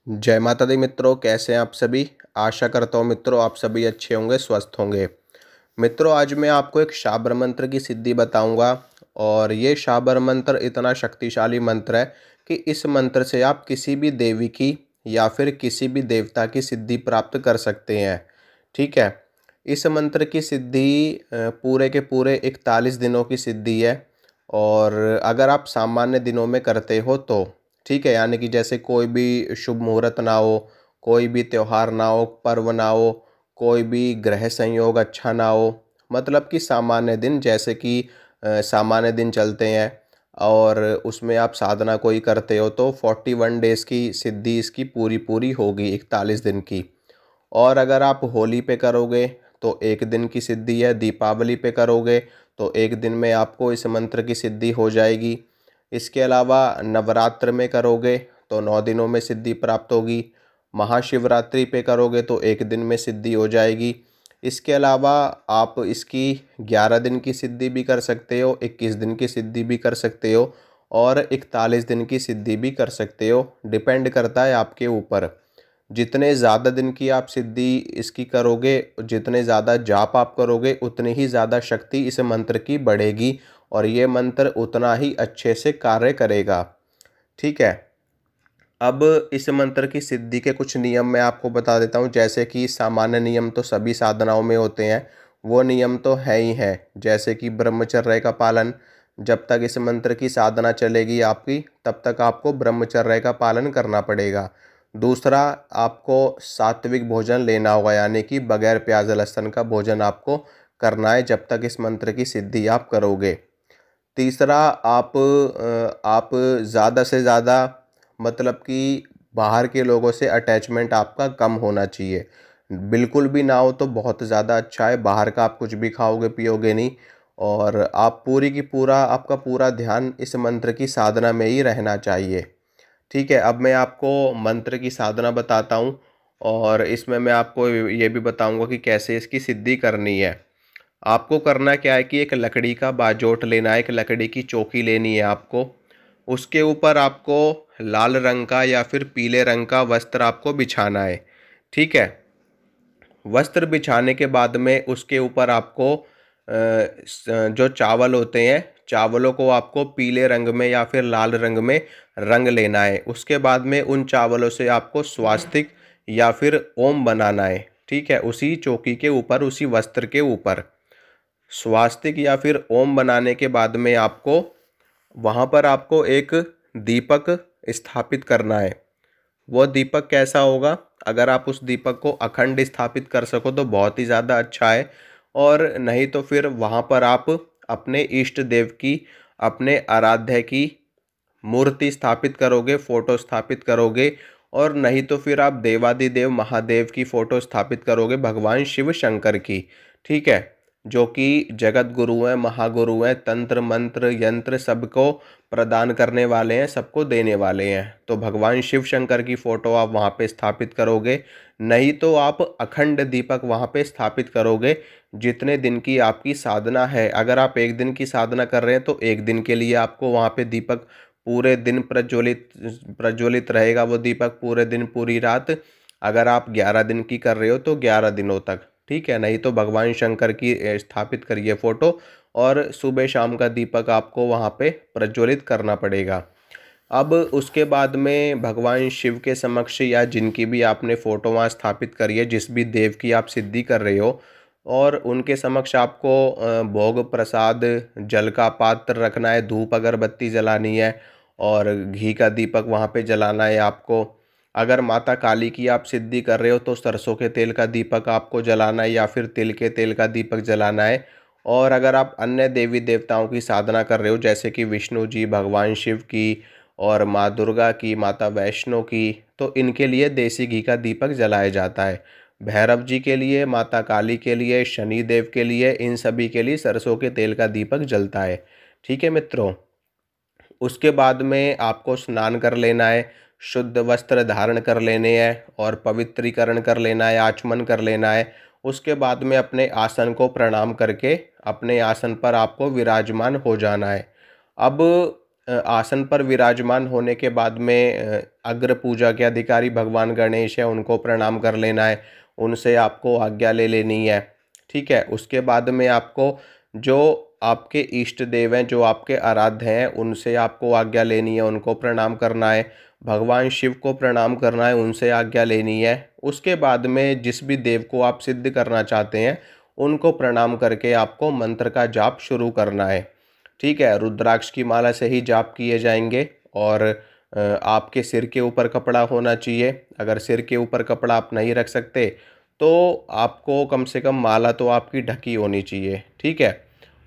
जय माता दी मित्रों, कैसे हैं आप सभी। आशा करता हूँ मित्रों आप सभी अच्छे होंगे, स्वस्थ होंगे। मित्रों, आज मैं आपको एक शाबर मंत्र की सिद्धि बताऊंगा और ये शाबर मंत्र इतना शक्तिशाली मंत्र है कि इस मंत्र से आप किसी भी देवी की या फिर किसी भी देवता की सिद्धि प्राप्त कर सकते हैं। ठीक है। इस मंत्र की सिद्धि पूरे के पूरे 41 दिनों की सिद्धि है। और अगर आप सामान्य दिनों में करते हो तो ठीक है, यानी कि जैसे कोई भी शुभ मुहूर्त ना हो, कोई भी त्योहार ना हो, पर्व ना हो, कोई भी ग्रह संयोग अच्छा ना हो, मतलब कि सामान्य दिन, जैसे कि सामान्य दिन चलते हैं और उसमें आप साधना कोई करते हो तो 41 डेज़ की सिद्धि इसकी पूरी पूरी होगी, 41 दिन की। और अगर आप होली पे करोगे तो एक दिन की सिद्धि है, दीपावली पे करोगे तो एक दिन में आपको इस मंत्र की सिद्धि हो जाएगी। इसके अलावा नवरात्र में करोगे तो 9 दिनों में सिद्धि प्राप्त होगी। महाशिवरात्रि पे करोगे तो एक दिन में सिद्धि हो जाएगी। इसके अलावा आप इसकी 11 दिन की सिद्धि भी कर सकते हो, 21 दिन की सिद्धि भी कर सकते हो और 41 दिन की सिद्धि भी कर सकते हो। डिपेंड करता है आपके ऊपर। जितने ज़्यादा दिन की आप सिद्धि इसकी करोगे, जितने ज़्यादा जाप आप करोगे, उतनी ही ज़्यादा शक्ति इस मंत्र की बढ़ेगी और ये मंत्र उतना ही अच्छे से कार्य करेगा। ठीक है। अब इस मंत्र की सिद्धि के कुछ नियम मैं आपको बता देता हूँ। जैसे कि सामान्य नियम तो सभी साधनाओं में होते हैं, वो नियम तो है ही हैं। जैसे कि ब्रह्मचर्य का पालन, जब तक इस मंत्र की साधना चलेगी आपकी तब तक आपको ब्रह्मचर्य का पालन करना पड़ेगा। दूसरा, आपको सात्विक भोजन लेना होगा, यानी कि बगैर प्याज लहसुन का भोजन आपको करना है जब तक इस मंत्र की सिद्धि आप करोगे। तीसरा, आप ज़्यादा से ज़्यादा, मतलब कि बाहर के लोगों से अटैचमेंट आपका कम होना चाहिए। बिल्कुल भी ना हो तो बहुत ज़्यादा अच्छा है। बाहर का आप कुछ भी खाओगे पियोगे नहीं और आप पूरी की पूरा, आपका पूरा ध्यान इस मंत्र की साधना में ही रहना चाहिए। ठीक है। अब मैं आपको मंत्र की साधना बताता हूँ और इसमें मैं आपको ये भी बताऊँगा कि कैसे इसकी सिद्धि करनी है। आपको करना क्या है कि एक लकड़ी का बाजोट लेना है, एक लकड़ी की चौकी लेनी है आपको। उसके ऊपर आपको लाल रंग का या फिर पीले रंग का वस्त्र आपको बिछाना है। ठीक है। वस्त्र बिछाने के बाद में उसके ऊपर आपको जो चावल होते हैं, चावलों को आपको पीले रंग में या फिर लाल रंग में रंग लेना है। उसके बाद में उन चावलों से आपको स्वास्तिक या फिर ओम बनाना है। ठीक है। उसी चौकी के ऊपर, उसी वस्त्र के ऊपर स्वास्तिक या फिर ओम बनाने के बाद में आपको वहाँ पर आपको एक दीपक स्थापित करना है। वो दीपक कैसा होगा? अगर आप उस दीपक को अखंड स्थापित कर सको तो बहुत ही ज़्यादा अच्छा है, और नहीं तो फिर वहाँ पर आप अपने इष्ट देव की, अपने आराध्य की मूर्ति स्थापित करोगे, फोटो स्थापित करोगे। और नहीं तो फिर आप देवादिदेव महादेव की फोटो स्थापित करोगे, भगवान शिव शंकर की। ठीक है। जो कि जगत गुरु हैं, महागुरु हैं, तंत्र मंत्र यंत्र सबको प्रदान करने वाले हैं, सबको देने वाले हैं। तो भगवान शिव शंकर की फ़ोटो आप वहाँ पे स्थापित करोगे। नहीं तो आप अखंड दीपक वहाँ पे स्थापित करोगे। जितने दिन की आपकी साधना है, अगर आप एक दिन की साधना कर रहे हैं तो एक दिन के लिए आपको वहाँ पे दीपक पूरे दिन प्रज्वलित प्रज्वलित रहेगा, वो दीपक पूरे दिन पूरी रात। अगर आप 11 दिन की कर रहे हो तो 11 दिनों तक। ठीक है। नहीं तो भगवान शंकर की स्थापित करिए फ़ोटो और सुबह शाम का दीपक आपको वहाँ पे प्रज्वलित करना पड़ेगा। अब उसके बाद में भगवान शिव के समक्ष या जिनकी भी आपने फ़ोटो वहाँ स्थापित करी है, जिस भी देव की आप सिद्धि कर रहे हो, और उनके समक्ष आपको भोग प्रसाद, जल का पात्र रखना है, धूप अगरबत्ती जलानी है और घी का दीपक वहाँ पे जलाना है आपको। अगर माता काली की आप सिद्धि कर रहे हो तो सरसों के तेल का दीपक आपको जलाना है या फिर तिल के तेल का दीपक जलाना है। और अगर आप अन्य देवी देवताओं की साधना कर रहे हो, जैसे कि विष्णु जी, भगवान शिव की और माँ दुर्गा की, माता वैष्णो की, तो इनके लिए देसी घी का दीपक जलाया जाता है। भैरव जी के लिए, माता काली के लिए, शनि देव के लिए, इन सभी के लिए सरसों के तेल का दीपक जलता है। ठीक है मित्रों। उसके बाद में आपको स्नान कर लेना है, शुद्ध वस्त्र धारण कर लेने हैं और पवित्रीकरण कर लेना है, आचमन कर लेना है। उसके बाद में अपने आसन को प्रणाम करके अपने आसन पर आपको विराजमान हो जाना है। अब आसन पर विराजमान होने के बाद में अग्र पूजा के अधिकारी भगवान गणेश हैं, उनको प्रणाम कर लेना है, उनसे आपको आज्ञा ले लेनी है। ठीक है, उसके बाद में आपको जो आपके इष्ट देव हैं, जो आपके आराध्य हैं, उनसे आपको आज्ञा लेनी है, उनको प्रणाम करना है। भगवान शिव को प्रणाम करना है, उनसे आज्ञा लेनी है। उसके बाद में जिस भी देव को आप सिद्ध करना चाहते हैं उनको प्रणाम करके आपको मंत्र का जाप शुरू करना है। ठीक है, रुद्राक्ष की माला से ही जाप किए जाएंगे और आपके सिर के ऊपर कपड़ा होना चाहिए। अगर सिर के ऊपर कपड़ा आप नहीं रख सकते तो आपको कम से कम माला तो आपकी ढकी होनी चाहिए। ठीक है,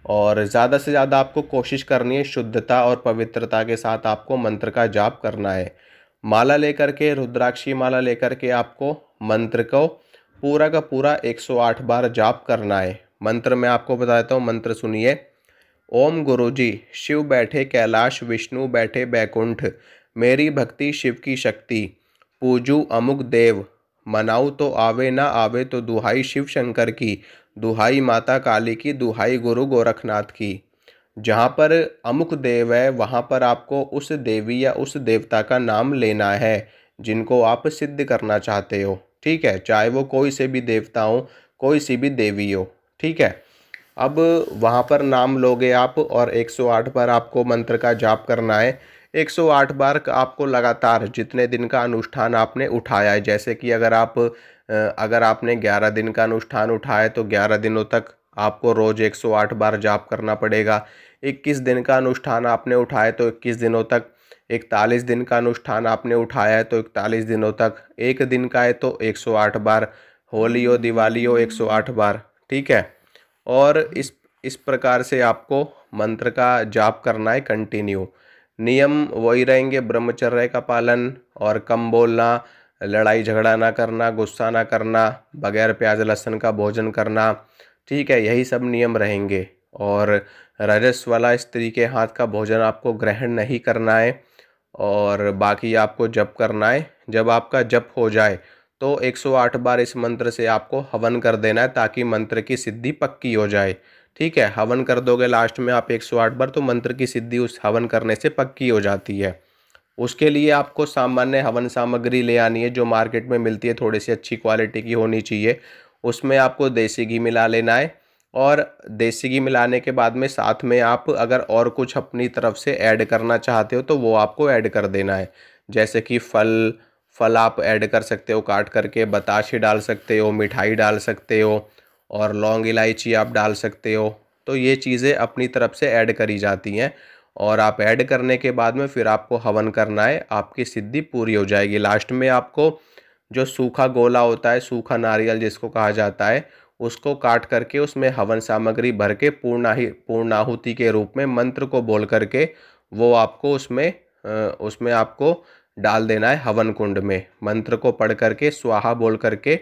और ज़्यादा से ज़्यादा आपको कोशिश करनी है शुद्धता और पवित्रता के साथ आपको मंत्र का जाप करना है। माला लेकर के, रुद्राक्ष की माला लेकर के आपको मंत्र को पूरा का पूरा 108 बार जाप करना है। मंत्र मैं आपको बता देता हूँ, मंत्र सुनिए। ओम गुरुजी, शिव बैठे कैलाश, विष्णु बैठे बैकुंठ, मेरी भक्ति शिव की शक्ति, पूजू अमुक देव, मनाऊ तो आवे ना आवे तो दुहाई शिव शंकर की, दुहाई माता काली की, दुहाई गुरु गोरखनाथ की। जहाँ पर अमुक देव है वहाँ पर आपको उस देवी या उस देवता का नाम लेना है जिनको आप सिद्ध करना चाहते हो। ठीक है, चाहे वो कोई से भी देवता हो, कोई सी भी देवी हो। ठीक है, अब वहाँ पर नाम लोगे आप और 108 बार आपको मंत्र का जाप करना है। 108 बार आपको लगातार जितने दिन का अनुष्ठान आपने उठाया है, जैसे कि अगर आपने 11 दिन का अनुष्ठान उठाया है तो 11 दिनों तक आपको रोज़ 108 बार जाप करना पड़ेगा। 21 दिन का अनुष्ठान आपने उठाया तो 21 दिनों तक, 41 दिन का अनुष्ठान आपने उठाया है तो 41 दिनों तक, एक दिन का है तो 108 बार, होली हो दिवाली हो 108 बार। ठीक है, और इस प्रकार से आपको मंत्र का जाप करना है कंटिन्यू। नियम वही रहेंगे, ब्रह्मचर्य का पालन और कम बोलना, लड़ाई झगड़ा ना करना, गुस्सा ना करना, बगैर प्याज लहसुन का भोजन करना। ठीक है, यही सब नियम रहेंगे। और रजस वाला स्त्री के हाथ का भोजन आपको ग्रहण नहीं करना है। और बाकी आपको जप करना है। जब आपका जप हो जाए तो 108 बार इस मंत्र से आपको हवन कर देना है ताकि मंत्र की सिद्धि पक्की हो जाए। ठीक है, हवन कर दोगे लास्ट में आप 108 बार तो मंत्र की सिद्धि उस हवन करने से पक्की हो जाती है। उसके लिए आपको सामान्य हवन सामग्री ले आनी है जो मार्केट में मिलती है, थोड़ी सी अच्छी क्वालिटी की होनी चाहिए। उसमें आपको देसी घी मिला लेना है और देसी घी मिलाने के बाद में साथ में आप अगर और कुछ अपनी तरफ से ऐड करना चाहते हो तो वो आपको ऐड कर देना है। जैसे कि फल आप ऐड कर सकते हो काट करके, बताशे डाल सकते हो, मिठाई डाल सकते हो और लौंग इलायची आप डाल सकते हो। तो ये चीज़ें अपनी तरफ से ऐड करी जाती हैं और आप ऐड करने के बाद में फिर आपको हवन करना है, आपकी सिद्धि पूरी हो जाएगी। लास्ट में आपको जो सूखा गोला होता है, सूखा नारियल जिसको कहा जाता है, उसको काट करके उसमें हवन सामग्री भर के पूर्णाहुति के रूप में मंत्र को बोल करके वो आपको उसमें आपको डाल देना है हवन कुंड में। मंत्र को पढ़ करके स्वाहा बोल करके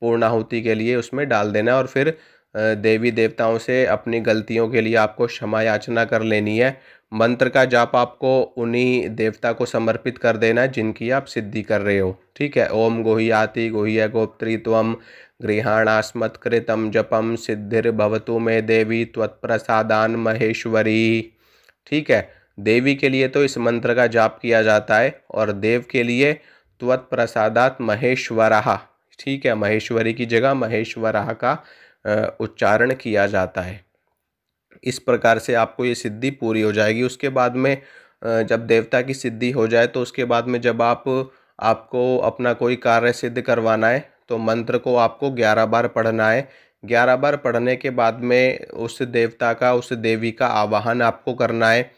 पूर्णाहुति के लिए उसमें डाल देना है और फिर देवी देवताओं से अपनी गलतियों के लिए आपको क्षमा याचना कर लेनी है। मंत्र का जाप आपको उन्हीं देवता को समर्पित कर देना है जिनकी आप सिद्धि कर रहे हो। ठीक है, ओम गुह्याति गुह्य गोप्त्री त्वम गृहाणास्मत्कृतं जपम सिद्धिर्भवतु मे देवी त्वत्प्रसादान महेश्वरी। ठीक है, देवी के लिए तो इस मंत्र का जाप किया जाता है और देव के लिए त्वत्प्रसादात महेश्वरः। ठीक है, महेश्वरी की जगह महेश्वरः का उच्चारण किया जाता है। इस प्रकार से आपको ये सिद्धि पूरी हो जाएगी। उसके बाद में जब देवता की सिद्धि हो जाए तो उसके बाद में जब आपको अपना कोई कार्य सिद्ध करवाना है तो मंत्र को आपको 11 बार पढ़ना है। 11 बार पढ़ने के बाद में उस देवता का, उस देवी का आवाहन आपको करना है।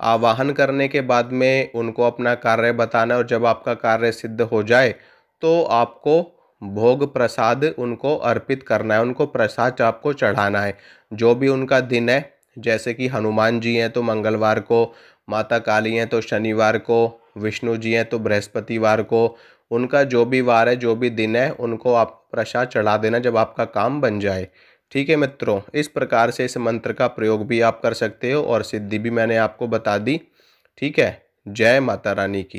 आवाहन करने के बाद में उनको अपना कार्य बताना है और जब आपका कार्य सिद्ध हो जाए तो आपको भोग प्रसाद उनको अर्पित करना है, उनको प्रसाद आपको चढ़ाना है। जो भी उनका दिन है, जैसे कि हनुमान जी हैं तो मंगलवार को, माता काली हैं तो शनिवार को, विष्णु जी हैं तो बृहस्पतिवार को, उनका जो भी वार है, जो भी दिन है, उनको आप प्रसाद चढ़ा देना जब आपका काम बन जाए। ठीक है मित्रों, इस प्रकार से इस मंत्र का प्रयोग भी आप कर सकते हो और सिद्धि भी मैंने आपको बता दी। ठीक है, जय माता रानी की।